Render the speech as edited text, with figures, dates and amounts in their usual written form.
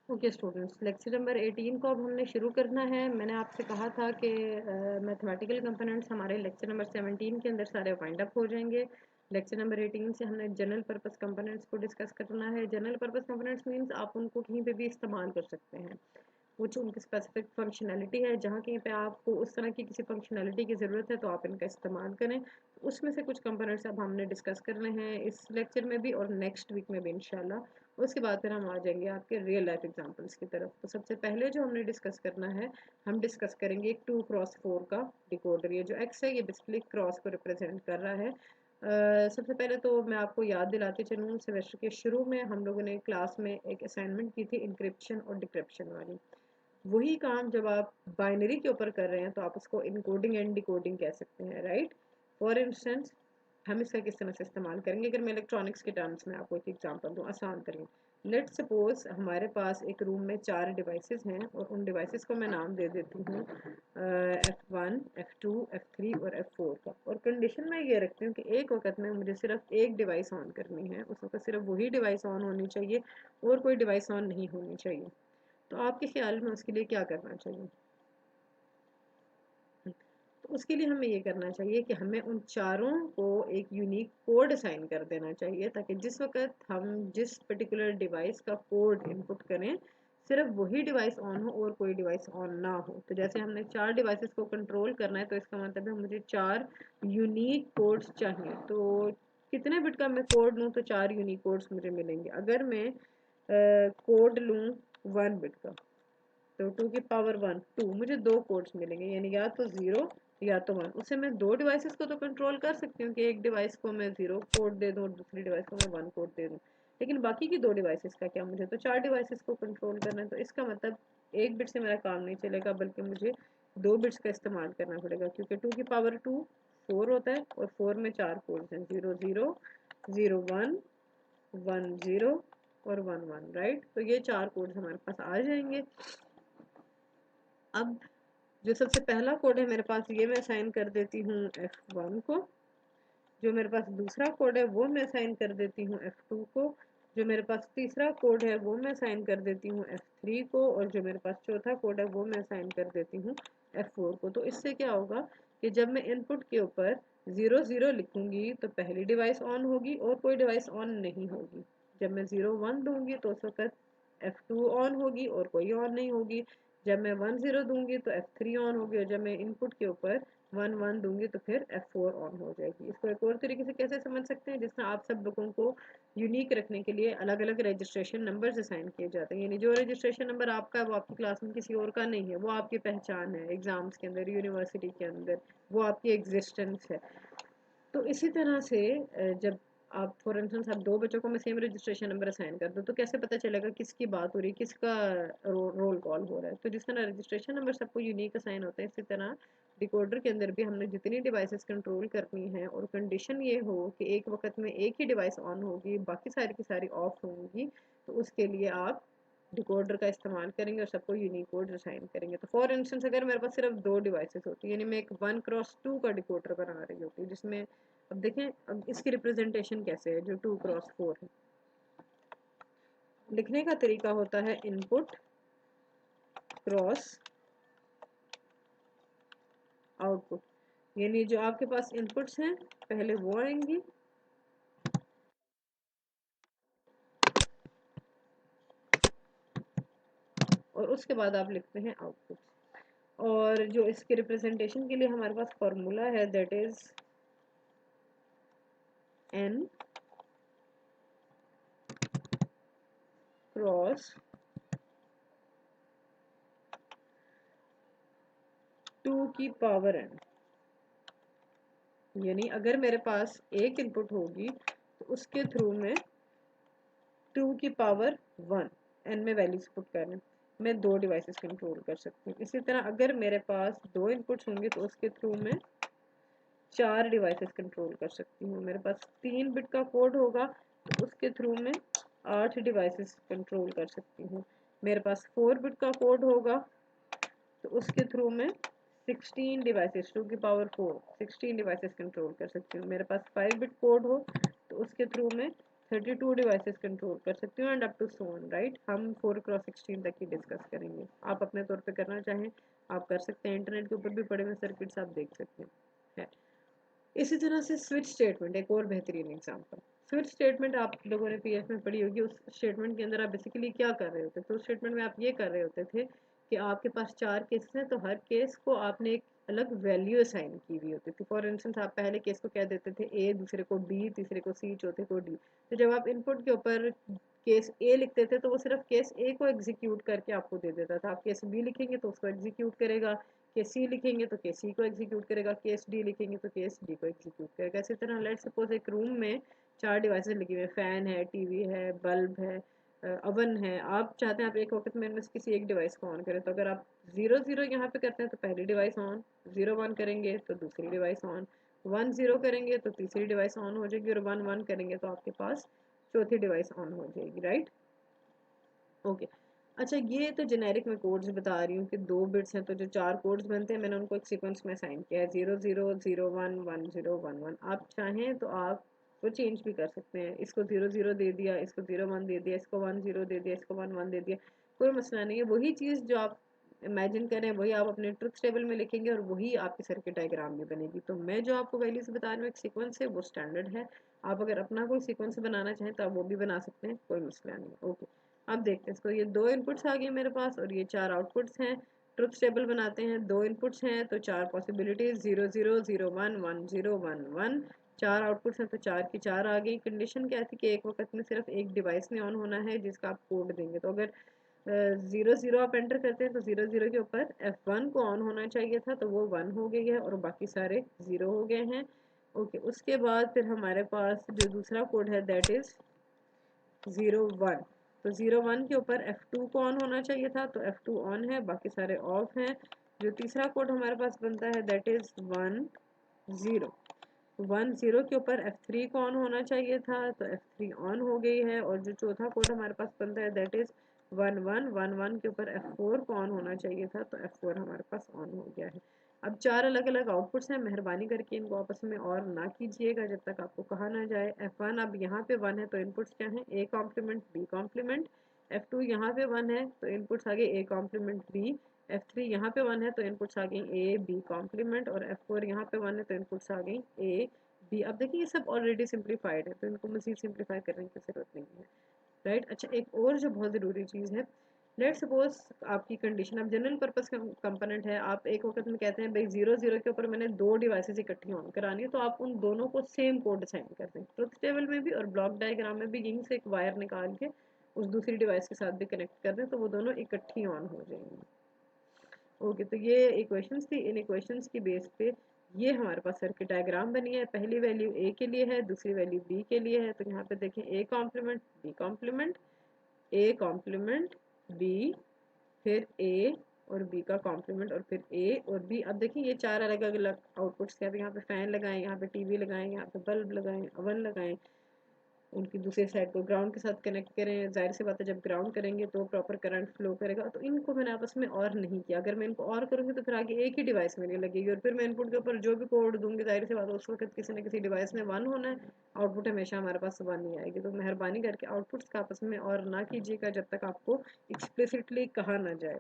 Okay students, lecture number 18 को अब हमने शुरू करना है। मैंने आपसे कहा था कि मैथमेटिकल कंपोनेंट्स हमारे लेक्चर नंबर 17 के अंदर सारे वाइंड अप हो जाएंगे। लेक्चर नंबर 18 से हमने जनरल पर्पस कंपोनेंट्स को डिस्कस करना है। जनरल पर्पस कंपोनेंट्स मींस आप उनको कहीं पे भी इस्तेमाल कर सकते हैं। कुछ उनकी स्पेसिफिक फंक्शनैलिटी है, जहाँ कहीं पे आपको उस तरह की किसी फंक्शनैलिटी की ज़रूरत है तो आप इनका इस्तेमाल करें। उसमें से कुछ कंपोनेंट्स अब हमने डिस्कस करने हैं इस लेक्चर में भी और नेक्स्ट वीक में भी इंशाल्लाह। उसके बाद फिर हम आ जाएंगे आपके रियल लाइफ एग्जांपल्स की तरफ। तो सबसे पहले जो हमने डिस्कस करना है, हम डिस्कस करेंगे एक 2x4 का डिकोडर। ये जो एक्स है ये बेसिकली क्रॉस को रिप्रेजेंट कर रहा है। सबसे पहले तो मैं आपको याद दिलाती चलूँ, सेमेस्टर के शुरू में हम लोगों ने क्लास में एक असाइनमेंट की थी इंक्रिप्शन और डिक्रिप्शन वाली। वही काम जब आप बाइनरी के ऊपर कर रहे हैं तो आप उसको इनकोडिंग एंड डिकोडिंग कह सकते हैं, राइट। फॉर इंस्टेंस हम इसका किस तरह से इस्तेमाल करेंगे, अगर मैं इलेक्ट्रॉनिक्स के टर्म्स में आपको एक एग्जांपल दूँ आसान तरीन। लेट सपोज हमारे पास एक रूम में 4 डिवाइसेस हैं और उन डिवाइसेस को मैं नाम दे देती हूँ F1, F2, F3 और F4 का। और कंडीशन मैं ये रखती हूँ कि एक वक्त में मुझे सिर्फ एक डिवाइस ऑन करनी है, उस वक्त सिर्फ वही डिवाइस ऑन होनी चाहिए और कोई डिवाइस ऑन नहीं होनी चाहिए। तो आपके ख्याल में उसके लिए क्या करना चाहिए? तो उसके लिए हमें ये करना चाहिए कि हमें उन चारों को एक यूनिक कोड असाइन कर देना चाहिए, ताकि जिस वक्त हम जिस पर्टिकुलर डिवाइस का कोड इनपुट करें सिर्फ वही डिवाइस ऑन हो और कोई डिवाइस ऑन ना हो। तो जैसे हमने 4 डिवाइसेस को कंट्रोल करना है तो इसका मतलब है मुझे 4 यूनिक कोड्स चाहिए। तो कितने बिट का मैं कोड लूँ तो 4 यूनिक कोड्स मुझे मिलेंगे। अगर मैं कोड लूँ 1 बिट का तो 2 की पावर 1 2, मुझे 2 कोड्स मिलेंगे, यानी या तो 0 या तो 1। उससे मैं 2 डिवाइसेस को तो कंट्रोल कर सकती हूँ कि एक डिवाइस को मैं 0 कोड दे दूँ और दूसरी डिवाइस को मैं 1 कोड दे दूँ। लेकिन बाकी की 2 डिवाइसेस का क्या, मुझे तो 4 डिवाइसेस को कंट्रोल करना है। तो इसका मतलब एक बिट से मेरा काम नहीं चलेगा, बल्कि मुझे 2 बिट्स का इस्तेमाल करना पड़ेगा, क्योंकि 2 की पावर 2 4 होता है और 4 में 4 कोड्स हैं, 0 0 0 1 1 0 और 1 1, राइट। तो ये 4 कोड्स हमारे पास आ जाएंगे। अब जो सबसे पहला कोड है मेरे पास, ये मैं असाइन कर देती हूँ F1 को। जो मेरे पास दूसरा कोड है वो मैं असाइन कर देती हूँ F2 को। जो मेरे पास तीसरा कोड है वो मैं असाइन कर देती हूँ F3 को। और जो मेरे पास चौथा कोड है वो मैं असाइन कर देती हूँ F4 को। तो इससे क्या होगा कि जब मैं इनपुट के ऊपर 0 0 लिखूंगी तो पहली डिवाइस ऑन होगी और कोई डिवाइस ऑन नहीं होगी। जब मैं 0 1 दूंगी तो उस वक्त F2 ऑन होगी और कोई ऑन नहीं होगी। जब मैं 1 0 दूंगी तो F3 ऑन होगी और जब मैं इनपुट के ऊपर 1 1 दूंगी तो फिर F4 ऑन हो जाएगी। इसको एक और तरीके से कैसे समझ सकते हैं, जिस तरह आप सब लोगों को यूनिक रखने के लिए अलग अलग रजिस्ट्रेशन नंबर्स असाइन किए जाते हैं, यानी जो रजिस्ट्रेशन नंबर आपका है वो आपकी क्लास में किसी और का नहीं है, वो आपकी पहचान है एग्जाम्स के अंदर, यूनिवर्सिटी के अंदर, वो आपकी एग्जिस्टेंस है। तो इसी तरह से जब आप फॉर इंस्टेंस आप 2 बच्चों को मैं सेम रजिस्ट्रेशन नंबर असाइन कर दूँ तो कैसे पता चलेगा किसकी बात हो रही है, किसका रोल कॉल हो रहा है। तो जिस तरह रजिस्ट्रेशन नंबर सबको यूनिक असाइन होता है, इसी तरह डिकोडर के अंदर भी हमने जितनी डिवाइसेस कंट्रोल करनी है और कंडीशन ये हो कि एक वक्त में एक ही डिवाइस ऑन होगी बाकी सारी की सारी ऑफ होंगी, तो उसके लिए आप डिकोडर का इस्तेमाल करेंगे और सबको यूनिक कोड असाइन करेंगे। तो फॉर इंस्टेंस अगर मेरे पास सिर्फ 2 डिवाइसेस होती, यानी मैं एक 1x2 का डिकोडर बना रही होती, जिसमें अब देखें अब इसकी रिप्रेजेंटेशन कैसे है जो 2x4 है। लिखने का तरीका होता है इनपुट क्रॉस आउटपुट, यानी जो आपके पास इनपुट्स हैं पहले वो आएंगी और उसके बाद आप लिखते हैं आउटपुट। और जो इसके रिप्रेजेंटेशन के लिए हमारे पास फॉर्मूला है, दैट इज n क्रॉस 2 की पावर n। यानी अगर मेरे पास एक इनपुट होगी तो उसके थ्रू में 2 की पावर 1 n में वैल्यूज पुट करना, मैं 2 डिवाइसेस कंट्रोल कर सकती हूँ। इसी तरह अगर मेरे पास 2 इनपुट्स होंगे तो उसके थ्रू में 4 डिवाइसेस कंट्रोल कर सकती हूँ। मेरे पास 3 बिट का कोड होगा तो उसके थ्रू में 8 डिवाइसेस कंट्रोल कर सकती हूँ। मेरे पास 4 बिट का कोड होगा तो उसके थ्रू में 16 डिवाइसेस 2 की पावर 4 16 डिवाइसेस कंट्रोल कर सकती हूँ। मेरे पास 5 बिट कोड हो तो उसके थ्रू में 32 डिवाइसेस कंट्रोल कर सकती हूँ and up to so on, right. हम 4x16 तक ही डिस्कस करेंगे, आप अपने तौर पे करना चाहें आप कर सकते हैं, इंटरनेट के ऊपर भी पड़े हुए सर्किट्स आप देख सकते हैं। इसी तरह से स्विच स्टेटमेंट एक और बेहतरीन एग्जांपल। स्विच स्टेटमेंट आप लोगों ने पीएफ में पढ़ी होगी। उस स्टेटमेंट के अंदर आप बेसिकली क्या कर रहे होते थे? तो उस स्टेटमेंट में आप ये कर रहे होते थे कि आपके पास 4 केसेस हैं, तो हर केस को आपने एक अलग वैल्यू असाइन की हुई होती थी। फॉर इंस्टेंस आप पहले केस को क्या देते थे? ए, दूसरे को बी, तीसरे को सी, चौथे को डी। तो जब आप इनपुट के ऊपर केस ए लिखते थे तो वो सिर्फ केस ए को एग्जीक्यूट करके आपको दे देता था। आप केस बी लिखेंगे तो उसको एग्जीक्यूट करेगा, केस सी लिखेंगे तो केस सी को एग्जीक्यूट करेगा, केस डी लिखेंगे तो केस डी को एग्जीक्यूट करेगा। इसी तरह लेट्स सपोज एक रूम में 4 डिवाइसेस लगी हुई है, फैन है, टीवी है, बल्ब है, अवन है। आप चाहते हैं आप एक वक्त में इनमें से किसी एक डिवाइस को ऑन करें, तो अगर आप 0 0 यहाँ पे करते हैं तो पहली डिवाइस ऑन, 0 1 करेंगे तो दूसरी डिवाइस ऑन, 1 0 करेंगे तो तीसरी डिवाइस ऑन हो जाएगी, और 1 1 करेंगे तो आपके पास चौथी डिवाइस ऑन हो जाएगी, राइट। ओके। अच्छा, ये तो जेनेरिक मैं कोड्स बता रही हूँ कि 2 बिट्स हैं तो जो 4 कोड्स बनते हैं मैंने उनको एक सीक्वेंस में असाइन किया है, 0 0 0 1 1 0 1 1। आप चाहें तो आप वो चेंज भी कर सकते हैं, इसको 0 0 दे दिया, इसको 0 1 दे दिया, इसको 1 0 दे दिया, इसको 1 1 दे दिया, कोई मसला नहीं है। वही चीज़ जो आप इमेजिन करें वही आप अपने ट्रुथ टेबल में लिखेंगे और वही आपकी सर्किट डायग्राम में बनेगी। तो मैं जो आपको वैल्यूज बता रही हूँ एक सीक्वेंस है, वो स्टैंडर्ड है। आप अगर अपना कोई सीक्वेंस बनाना चाहें तो आप वो भी बना सकते हैं, कोई मसला नहीं। ओके, अब देखते हैं इसको। ये 2 इनपुट्स आ गए मेरे पास और ये 4 आउटपुट्स हैं। ट्रुथ टेबल बनाते हैं। 2 इनपुट्स हैं तो 4 पॉसिबिलिटीज, 0 0 0 1 1 0 1 1। 4 आउटपुट्स हैं तो 4 की 4 आ गई। कंडीशन क्या थी कि एक वक्त में सिर्फ एक डिवाइस ने ऑन होना है जिसका आप कोड देंगे। तो अगर 0 0 आप एंटर करते हैं तो 0 0 के ऊपर F1 को ऑन होना चाहिए था, तो वो 1 हो गई है और बाकी सारे 0 हो गए हैं। ओके, उसके बाद फिर हमारे पास जो दूसरा कोड है दैट इज 0 1। तो 0 1 के ऊपर F2 को ऑन होना चाहिए था, तो F2 ऑन है, बाकी सारे ऑफ हैं। जो तीसरा कोड हमारे पास बनता है दैट इज 1 0। 1 0 के ऊपर F3 को ऑन होना चाहिए था, तो F3 ऑन हो गई है। और जो चौथा कोड हमारे पास बनता है दैट इज 1 1 1 1 के ऊपर F4 को ऑन होना चाहिए था, तो F4 हमारे पास ऑन हो गया है। अब 4 अलग अलग आउटपुट्स हैं, मेहरबानी करके इनको आपस में और ना कीजिएगा जब तक आपको कहा ना जाए। F1 अब यहाँ पे 1 है तो इनपुट्स क्या हैं? A complement B complement. F2 यहाँ पे 1 है तो इनपुट्स आ गए A कॉम्प्लीमेंट B। F3 यहाँ पे 1 है तो इनपुट्स आ गई A B कॉम्प्लीमेंट, और F4 यहाँ पे 1 है तो इनपुट्स आ गई A B। अब देखिए ये सब ऑलरेडी सिंप्लीफाइड है तो इनको मज़ीद सिंप्लीफाई करने की ज़रूरत नहीं है, राइट। अच्छा, एक और जो बहुत ज़रूरी चीज़ है, लेट सपोज आपकी कंडीशन अब जनरल पर्पस कंपोनेंट है। आप एक वक्त में कहते हैं भाई 0 0 के ऊपर मैंने 2 डिवाइसेस इकट्ठी ऑन करानी है, तो आप उन दोनों को सेम कोड असाइन कर दें, ट्रुथ टेबल में भी और ब्लॉक डायग्राम में भी। यहीं से एक वायर निकाल के उस दूसरी डिवाइस के साथ भी कनेक्ट कर दें तो वो दोनों इकट्ठी ऑन हो जाएंगी। ओके, तो ये इक्वेशंस थी। इन इक्वेशंस की बेस पे ये हमारे पास सर्किट डायग्राम बनी है। पहली वैल्यू ए के लिए है, दूसरी वैल्यू बी के लिए है। तो यहाँ पे देखें A complement B complement, A complement B, फिर ए और बी का कॉम्प्लीमेंट, और फिर ए और बी। अब देखिए ये 4 अलग अलग आउटपुट्स हैं। अब यहाँ पे फैन लगाएं, यहाँ पे टीवी लगाएं, यहाँ पे बल्ब लगाएं, अवन लगाएं, उनकी दूसरी साइड को ग्राउंड के साथ कनेक्ट करें। जाहिर सी बात है जब ग्राउंड करेंगे तो प्रॉपर करंट फ्लो करेगा। तो इनको मैंने आपस में और नहीं किया। अगर मैं इनको और करूँगी तो फिर आगे एक ही डिवाइस मेरी लगेगी, और फिर मैं इनपुट के ऊपर जो भी कोड दूंगी जाहिर सी बात है उस वक्त किसी न किसी डिवाइस में 1 होना है, आउटपुट हमेशा हमारे पास 1 ही आएगी। तो मेहरबानी करके आउटपुट्स का आपस में और ना कीजिएगा जब तक आपको एक्सप्लिसिटली कहा ना जाए।